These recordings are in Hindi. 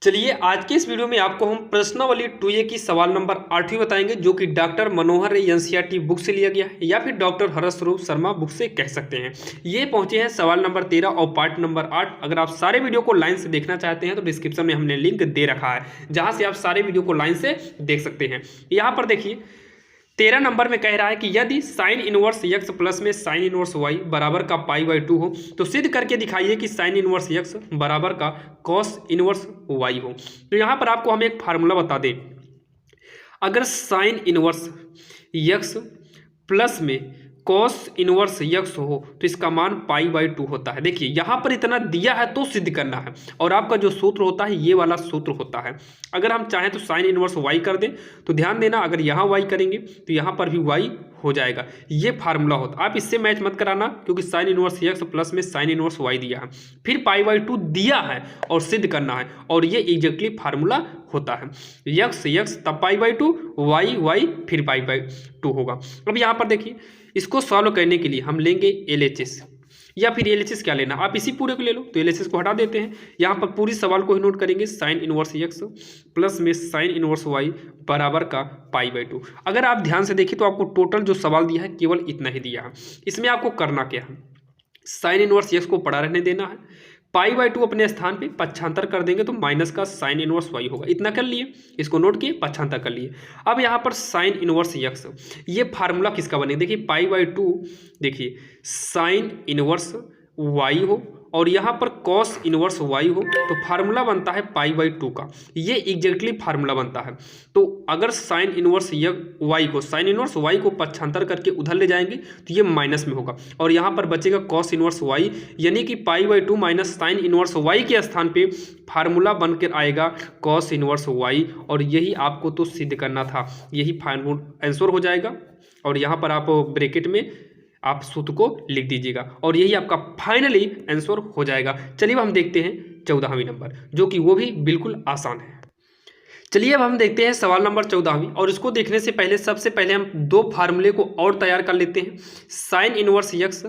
चलिए आज के इस वीडियो में आपको हम प्रश्नावली 2A की सवाल नंबर 8वीं बताएंगे जो कि डॉक्टर मनोहर एनसीईआरटी बुक से लिया गया है या फिर डॉक्टर हर्ष स्वरूप शर्मा बुक से कह सकते हैं। ये पहुंचे हैं सवाल नंबर 13 और पार्ट नंबर 8। अगर आप सारे वीडियो को लाइन से देखना चाहते हैं तो डिस्क्रिप्शन में हमने लिंक दे रखा है जहां से आप सारे वीडियो को लाइन से देख सकते हैं। यहाँ पर देखिए 13 नंबर में कह रहा है कि यदि साइन इनवर्स एक्स प्लस में साइन इनवर्स वाई बराबर का पाई/2 हो तो सिद्ध करके दिखाइए कि साइन इनवर्स एक्स बराबर का कॉस इनवर्स वाई हो। तो यहाँ पर आपको हम एक फार्मूला बता दें। अगर साइन इनवर्स एक्स प्लस में कॉस इनवर्स यक्स हो तो इसका मान पाई/2 होता है। देखिए यहाँ पर इतना दिया है तो सिद्ध करना है और आपका जो सूत्र होता है ये वाला सूत्र होता है। अगर हम चाहें तो साइन इनवर्स वाई कर दें तो ध्यान देना अगर यहाँ वाई करेंगे तो यहाँ पर भी वाई हो जाएगा। ये फार्मूला होता है। आप इससे मैच मत कराना क्योंकि साइन इनवर्स एक्स प्लस में साइन इनवर्स वाई दिया है, फिर पाई/2 दिया है और सिद्ध करना है और ये एग्जैक्टली फार्मूला होता है। यक्स यक्स तब पाई/2, वाई वाई फिर पाई/2 होगा। अब यहाँ पर देखिए इसको सॉल्व करने के लिए हम लेंगे LHS या फिर LHS क्या लेना, आप इसी पूरे को ले लो तो LHS को हटा देते हैं। यहाँ पर पूरी सवाल को ही नोट करेंगे। साइन इनवर्स एक्स प्लस में साइन इनवर्स वाई बराबर का पाई/2। अगर आप ध्यान से देखिए तो आपको टोटल जो सवाल दिया है केवल इतना ही दिया है। इसमें आपको करना क्या है, साइन इनवर्स एक्स को पड़ा रहने देना है, पाई/2 अपने स्थान पे पक्षांतर कर देंगे तो माइनस का साइन इनवर्स वाई होगा। इतना कर लिए, इसको नोट किए, पक्षांतर कर लिए। अब यहाँ पर साइन इनवर्स एक्स, ये फार्मूला किसका बनेगा, देखिए पाई/2 देखिए साइन इनवर्स वाई हो और यहाँ पर कॉस इनवर्स वाई हो तो फार्मूला बनता है पाई/2 का। ये एग्जैक्टली फार्मूला बनता है। तो अगर साइन इनवर्स वाई को, साइन इनवर्स वाई को पक्षांतर करके उधर ले जाएंगे तो ये माइनस में होगा और यहाँ पर बचेगा कॉस इनवर्स वाई, यानी कि पाई/2 माइनस साइन इनवर्स वाई के स्थान पे फार्मूला बनकर आएगा कॉस इनवर्स वाई और यही आपको तो सिद्ध करना था। यही फार्मूला आंसर हो जाएगा और यहाँ पर आप ब्रैकेट में आप सूत्र को लिख दीजिएगा और यही आपका फाइनली आंसर हो जाएगा। चलिए अब हम देखते हैं 14वीं नंबर जो कि वो भी बिल्कुल आसान है। चलिए अब हम देखते हैं सवाल नंबर 14वीं और इसको देखने से पहले सबसे पहले हम दो फार्मूले को और तैयार कर लेते हैं। साइन इनवर्स एक्स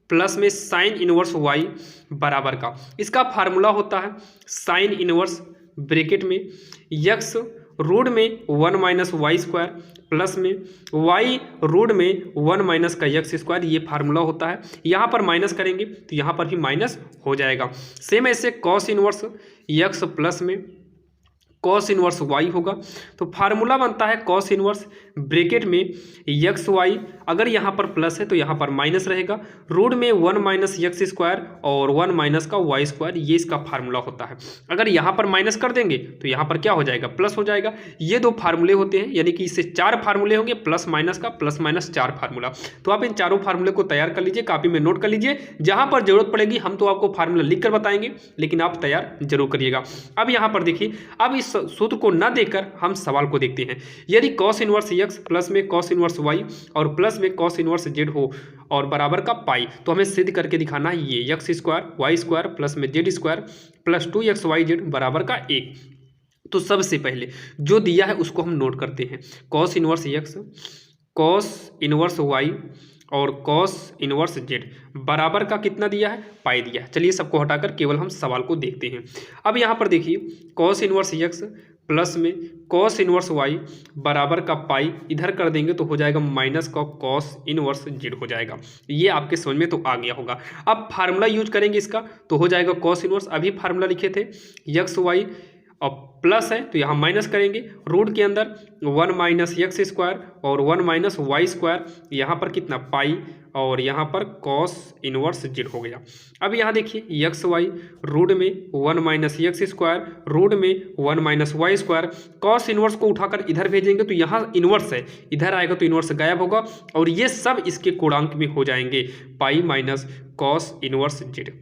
प्लस में साइन इनवर्स वाई बराबर का, इसका फार्मूला होता है साइन इनवर्स ब्रैकेट में एक्स रूट में 1 माइनस वाई स्क्वायर प्लस में वाई रूट में 1 माइनस का एक्स स्क्वायर, ये फार्मूला होता है। यहाँ पर माइनस करेंगे तो यहाँ पर भी माइनस हो जाएगा। सेम ऐसे कॉस इनवर्स एक्स प्लस में कॉस इनवर्स वाई होगा तो फार्मूला बनता है कॉस इनवर्स ब्रैकेट में एक्स वाई, अगर यहाँ पर प्लस है तो यहाँ पर माइनस रहेगा, रूट में 1 माइनस एक्स स्क्वायर और 1 माइनस का वाई स्क्वायर, ये इसका फार्मूला होता है। अगर यहाँ पर माइनस कर देंगे तो यहाँ पर क्या हो जाएगा, प्लस हो जाएगा। ये दो फार्मूले होते हैं, यानी कि इससे 4 फार्मूले होंगे, प्लस माइनस का प्लस माइनस 4 फार्मूला। तो आप इन चारों फार्मूले को तैयार कर लीजिए, कॉपी में नोट कर लीजिए। जहाँ पर जरूरत पड़ेगी हम तो आपको फार्मूला लिख कर बताएंगे, लेकिन आप तैयार जरूर करिएगा। अब यहाँ पर देखिए, अब इस सूत्र को न देकर हम सवाल को देखते हैं। यदि कॉस इनवर्स एक्स प्लस में कॉस इनवर्स वाई और प्लस में कॉस इनवर्स जेड हो और बराबर का पाई, तो हमें सिद्ध करके दिखाना है ये x square y square plus में जेड स्क्वायर प्लस 2xyz बराबर का 1। तो सबसे पहले जो दिया है उसको हम नोट करते हैं। Cos inverse x, cos inverse y और कॉस इनवर्स जेड बराबर का कितना दिया है, पाई दिया है। चलिए सबको हटाकर केवल हम सवाल को देखते हैं। अब यहाँ पर देखिए कॉस इनवर्स एक्स प्लस में कॉस इनवर्स वाई बराबर का पाई, इधर कर देंगे तो हो जाएगा माइनस का कॉस इनवर्स जेड हो जाएगा। ये आपके समझ में तो आ गया होगा। अब फार्मूला यूज करेंगे इसका तो हो जाएगा कॉस इनवर्स, अभी फार्मूला लिखे थे एक्स वाई और प्लस है तो यहाँ माइनस करेंगे, रूट के अंदर 1 माइनस एक्स स्क्वायर और 1 माइनस वाई स्क्वायर, यहाँ पर कितना पाई और यहाँ पर कॉस इनवर्स जेड हो गया। अब यहाँ देखिए एक्स वाई रूट में 1 माइनस एक्स स्क्वायर रूट में 1 minus y square, cos inverse को उठाकर इधर भेजेंगे तो यहाँ इनवर्स है, इधर आएगा तो इनवर्स गायब होगा और ये सब इसके कोणांक में हो जाएंगे, pi minus cos inverse z.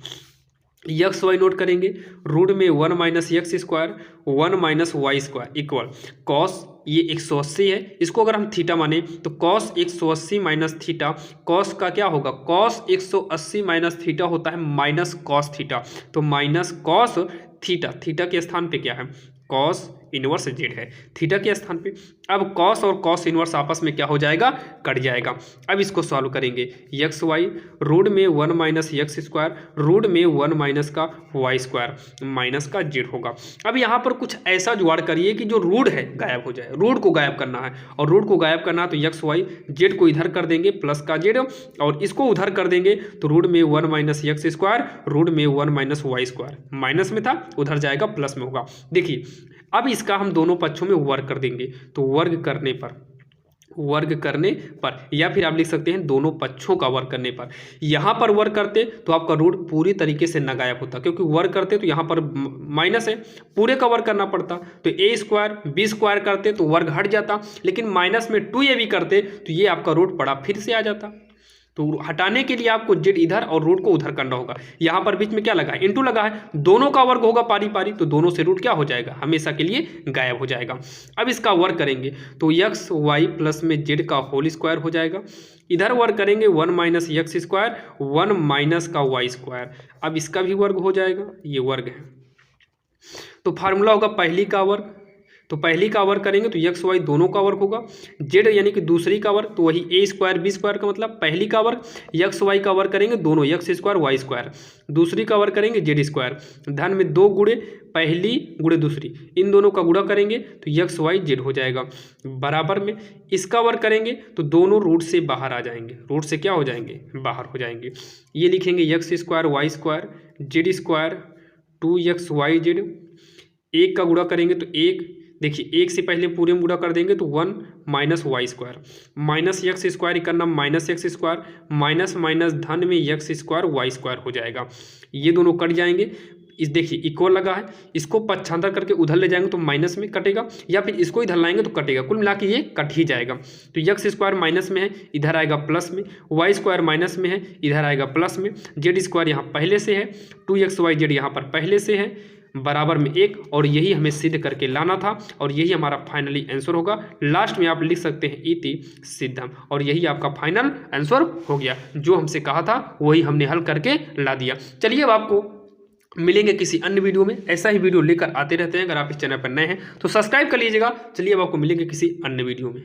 X y note करेंगे, रूट में 1 minus x square 1 minus y square equal cos, ये 180 है, इसको अगर हम थीटा माने तो कॉस 180 माइनस थीटा, कॉस का क्या होगा, कॉस 180 माइनस थीटा होता है माइनस कॉस थीटा, तो माइनस कॉस थीटा, थीटा के स्थान पे क्या है कॉस इनवर्स जेड है थीटा के स्थान पे। अब कॉस और कॉस इनवर्स आपस में क्या हो जाएगा, कट जाएगा। अब इसको सॉल्व करेंगे, एक्स वाई रूट में 1 माइनस एक्स स्क्वायर रूट में 1 माइनस का वाई स्क्वायर माइनस का जेड होगा। अब यहाँ पर कुछ ऐसा जुगाड़ करिए कि जो रूट है गायब हो जाए, रूट को गायब करना है, और रूट को गायब करना है तो एक्स वाई जेड को इधर कर देंगे प्लस का जेड, और इसको उधर कर देंगे तो रूट में 1 माइनस एक्स स्क्वायर रूट में 1 माइनस वाई स्क्वायर, माइनस में था उधर जाएगा प्लस में होगा। देखिए अब इसका हम दोनों पक्षों में वर्ग कर देंगे, तो वर्ग करने पर या फिर आप लिख सकते हैं दोनों पक्षों का वर्ग करने पर। यहाँ पर वर्ग करते तो आपका रूट पूरी तरीके से न गायब होता, क्योंकि वर्ग करते तो यहाँ पर माइनस है, पूरे का वर्ग करना पड़ता, तो ए स्क्वायर बी स्क्वायर करते तो वर्ग हट जाता, लेकिन माइनस में 2a भी करते तो ये आपका रूट बड़ा फिर से आ जाता। तो हटाने के लिए आपको जेड इधर और रूट को उधर करना होगा। यहाँ पर बीच में क्या लगा है, इंटू लगा है, दोनों का वर्ग होगा पारी पारी, तो दोनों से रूट क्या हो जाएगा, हमेशा के लिए गायब हो जाएगा। अब इसका वर्ग करेंगे तो एक्स वाई प्लस में जेड का होल स्क्वायर हो जाएगा, इधर वर्ग करेंगे 1 माइनस एक्स स्क्वायर 1 माइनस का वाई स्क्वायर, अब इसका भी वर्ग हो जाएगा, ये वर्ग है। तो फार्मूला होगा पहली का वर्ग, तो पहली का वर्ग करेंगे तो एक्स वाई दोनों का वर्ग होगा, जेड यानी कि दूसरी का वर्ग, तो वही ए स्क्वायर बी स्क्वायर का मतलब पहली का वर्ग, एक्स वाई का वर्ग करेंगे दोनों एक्स स्क्वायर वाई स्क्वायर, दूसरी का वर्ग करेंगे जेड स्क्वायर, धन में 2 गुणे पहली गुणे दूसरी, इन दोनों का गुणा करेंगे तो एक्स वाई जेड हो जाएगा, बराबर में इसका वर्ग करेंगे तो दोनों रूट से बाहर आ जाएंगे, रूट से क्या हो जाएंगे, बाहर हो जाएंगे। ये लिखेंगे x square y square z square 2x y z, एक का गुणा करेंगे तो एक, देखिए एक से पहले पूरे में गुणा कर देंगे तो 1 minus y square minus x square करना minus x square minus minus धन में एक्स स्क्वायर वाई स्क्वायर हो जाएगा, ये दोनों कट जाएंगे। इस देखिए इक्वल लगा है, इसको पक्षांतर करके उधर ले जाएंगे तो माइनस में कटेगा, या फिर इसको इधर लाएंगे तो कटेगा, कुल मिला के ये कट ही जाएगा। तो एक्स स्क्वायर माइनस में है इधर आएगा प्लस में, वाई स्क्वायर माइनस में है इधर आएगा प्लस में, जेड स्क्वायर यहाँ पहले से है 2x वाई जेड यहाँ पर पहले से है, बराबर में 1, और यही हमें सिद्ध करके लाना था, और यही हमारा फाइनली आंसर होगा। लास्ट में आप लिख सकते हैं इति सिद्धम, और यही आपका फाइनल आंसर हो गया, जो हमसे कहा था वही हमने हल करके ला दिया। चलिए अब आपको मिलेंगे किसी अन्य वीडियो में, ऐसा ही वीडियो लेकर आते रहते हैं, अगर आप इस चैनल पर नए हैं तो सब्सक्राइब कर लीजिएगा। चलिए अब आपको मिलेंगे किसी अन्य वीडियो में।